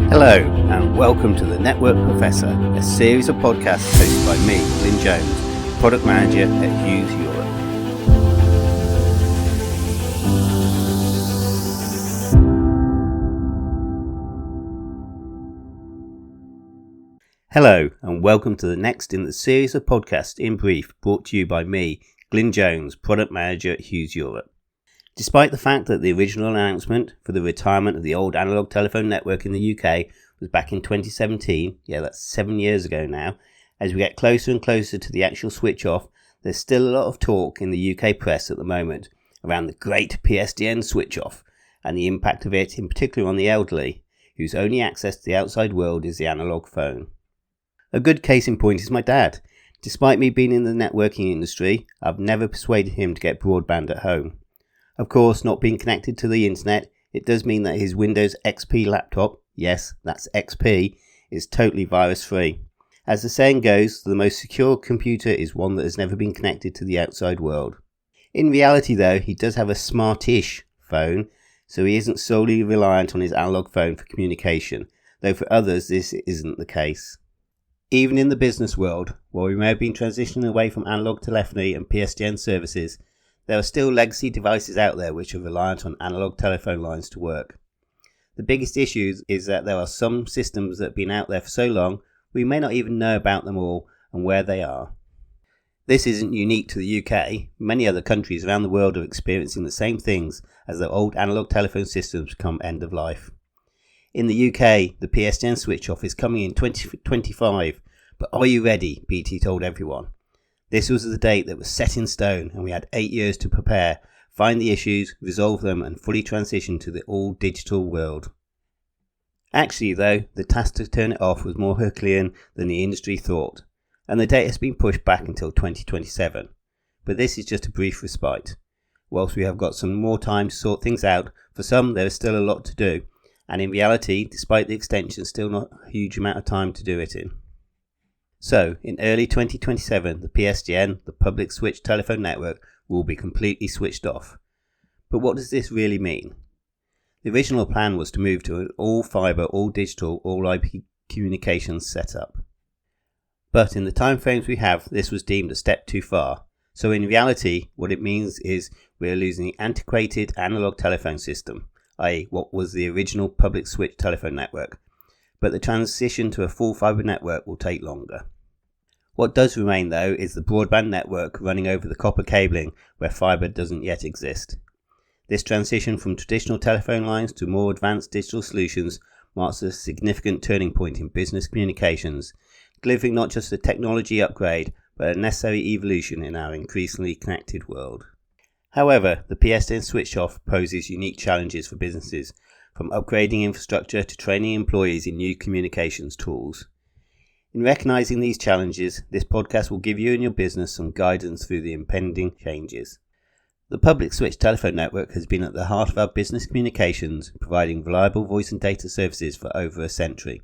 Hello and welcome to The Network Professor, a series of podcasts hosted by me, Glyn Jones, Product Manager at Hughes Europe. Hello and welcome to the next in the series of podcasts in brief brought to you by me, Glyn Jones, Product Manager at Hughes Europe. Despite the fact that the original announcement for the retirement of the old analogue telephone network in the UK was back in 2017, that's 7 years ago now, as we get closer and closer to the actual switch off, there's still a lot of talk in the UK press at the moment around the great PSTN switch off and the impact of it in particular on the elderly, whose only access to the outside world is the analogue phone. A good case in point is my dad. Despite me being in the networking industry, I've never persuaded him to get broadband at home. Of course, not being connected to the internet, it does mean that his Windows XP laptop, yes, that's XP, is totally virus-free. As the saying goes, the most secure computer is one that has never been connected to the outside world. In reality though, he does have a smart-ish phone, so he isn't solely reliant on his analog phone for communication, though for others this isn't the case. Even in the business world, while we may have been transitioning away from analog telephony and PSTN services, there are still legacy devices out there which are reliant on analog telephone lines to work. The biggest issue is that there are some systems that have been out there for so long, we may not even know about them all and where they are. This isn't unique to the UK. Many other countries around the world are experiencing the same things as their old analog telephone systems become end of life. In the UK, the PSTN switch off is coming in 2025, but are you ready? BT told everyone. This was the date that was set in stone and we had 8 years to prepare, find the issues, resolve them and fully transition to the all-digital world. Actually though, the task to turn it off was more Herculean than the industry thought, and the date has been pushed back until 2027. But this is just a brief respite. Whilst we have got some more time to sort things out, for some there is still a lot to do, and in reality, despite the extension, still not a huge amount of time to do it in. So, in early 2027, the PSTN, the public switch telephone network, will be completely switched off. But what does this really mean? The original plan was to move to an all-fibre, all-digital, all-IP communications setup. But in the timeframes we have, this was deemed a step too far. So in reality, what it means is we're losing the antiquated analogue telephone system, i.e. what was the original public switch telephone network. But the transition to a full fibre network will take longer. What does remain though is the broadband network running over the copper cabling where fibre doesn't yet exist. This transition from traditional telephone lines to more advanced digital solutions marks a significant turning point in business communications, delivering not just a technology upgrade but a necessary evolution in our increasingly connected world. However, the PSTN switch off poses unique challenges for businesses, from upgrading infrastructure to training employees in new communications tools. In recognising these challenges, this podcast will give you and your business some guidance through the impending changes. The public switch telephone network has been at the heart of our business communications, providing reliable voice and data services for over a century.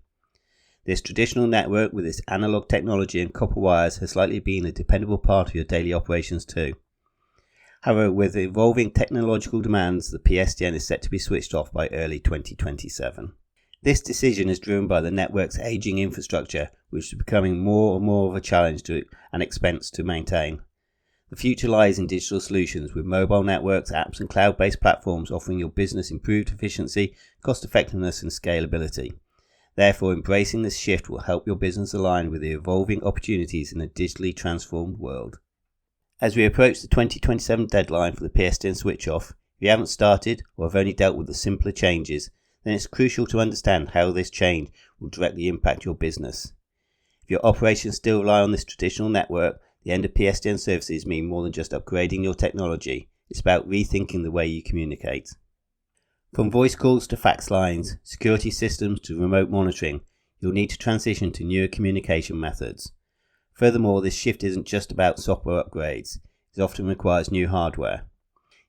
This traditional network with its analogue technology and copper wires has likely been a dependable part of your daily operations too. However, with evolving technological demands, the PSTN is set to be switched off by early 2027. This decision is driven by the network's ageing infrastructure, which is becoming more and more of a challenge and expense to maintain. The future lies in digital solutions, with mobile networks, apps and cloud-based platforms offering your business improved efficiency, cost-effectiveness and scalability. Therefore, embracing this shift will help your business align with the evolving opportunities in a digitally transformed world. As we approach the 2027 deadline for the PSTN switch-off, if you haven't started or have only dealt with the simpler changes, then it's crucial to understand how this change will directly impact your business. If your operations still rely on this traditional network, the end of PSTN services mean more than just upgrading your technology. It's about rethinking the way you communicate. From voice calls to fax lines, security systems to remote monitoring, you'll need to transition to newer communication methods. Furthermore, this shift isn't just about software upgrades. It often requires new hardware.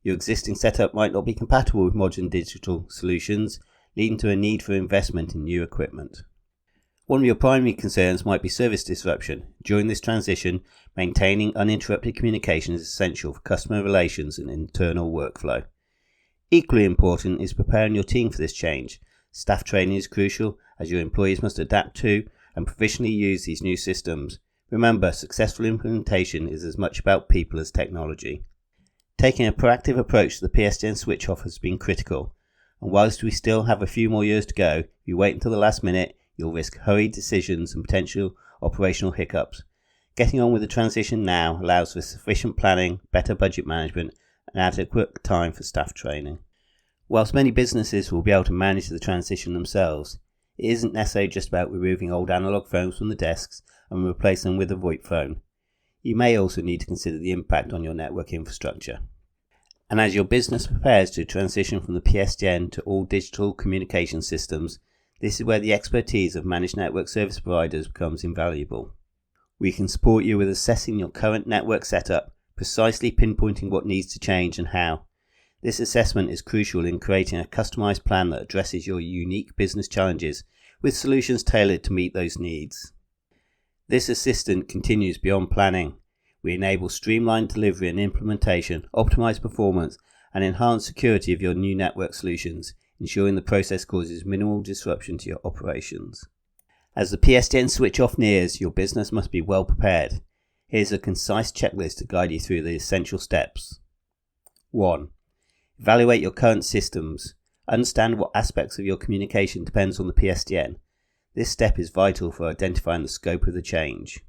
Your existing setup might not be compatible with modern digital solutions, leading to a need for investment in new equipment. One of your primary concerns might be service disruption. During this transition, maintaining uninterrupted communication is essential for customer relations and internal workflow. Equally important is preparing your team for this change. Staff training is crucial, as your employees must adapt to and proficiently use these new systems. Remember, successful implementation is as much about people as technology. Taking a proactive approach to the PSTN switch off has been critical, and whilst we still have a few more years to go, if you wait until the last minute, you'll risk hurried decisions and potential operational hiccups. Getting on with the transition now allows for sufficient planning, better budget management, and adequate time for staff training. Whilst many businesses will be able to manage the transition themselves, it isn't necessarily just about removing old analogue phones from the desks and replacing them with a VoIP phone. You may also need to consider the impact on your network infrastructure. And as your business prepares to transition from the PSTN to all digital communication systems, this is where the expertise of managed network service providers becomes invaluable. We can support you with assessing your current network setup, precisely pinpointing what needs to change and how. This assessment is crucial in creating a customized plan that addresses your unique business challenges with solutions tailored to meet those needs. This assistant continues beyond planning. We enable streamlined delivery and implementation, optimized performance, and enhanced security of your new network solutions, ensuring the process causes minimal disruption to your operations. As the PSTN switch off nears, your business must be well prepared. Here's a concise checklist to guide you through the essential steps. 1. Evaluate your current systems. Understand what aspects of your communication depends on the PSTN. This step is vital for identifying the scope of the change.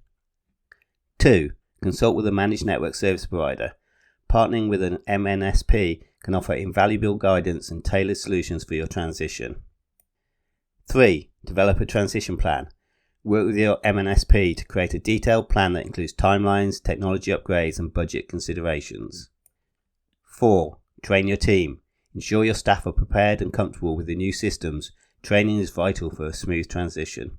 2. Consult with a managed network service provider. Partnering with an MNSP can offer invaluable guidance and tailored solutions for your transition. 3. Develop a transition plan. Work with your MNSP to create a detailed plan that includes timelines, technology upgrades, and budget considerations. 4. Train your team. Ensure your staff are prepared and comfortable with the new systems. Training is vital for a smooth transition.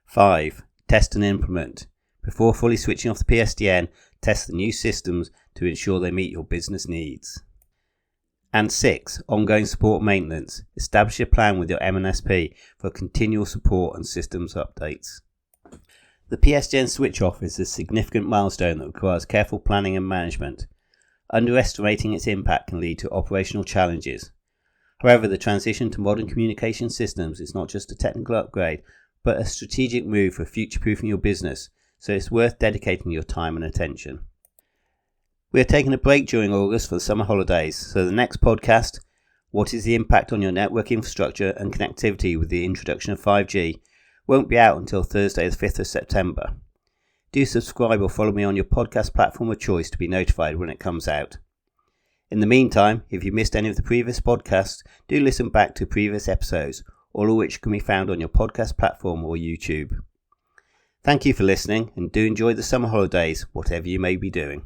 5. Test and implement. Before fully switching off the PSTN, test the new systems to ensure they meet your business needs. And 6. Ongoing support and maintenance. Establish a plan with your MNSP for continual support and systems updates. The PSTN switch off is a significant milestone that requires careful planning and management. Underestimating its impact can lead to operational challenges. However, the transition to modern communication systems is not just a technical upgrade, but a strategic move for future-proofing your business, so it's worth dedicating your time and attention. We are taking a break during August for the summer holidays, so the next podcast, What is the Impact on Your Network Infrastructure and Connectivity with the Introduction of 5G, won't be out until Thursday the 5th of September. Do subscribe or follow me on your podcast platform of choice to be notified when it comes out. In the meantime, if you missed any of the previous podcasts, do listen back to previous episodes, all of which can be found on your podcast platform or YouTube. Thank you for listening, and do enjoy the summer holidays, whatever you may be doing.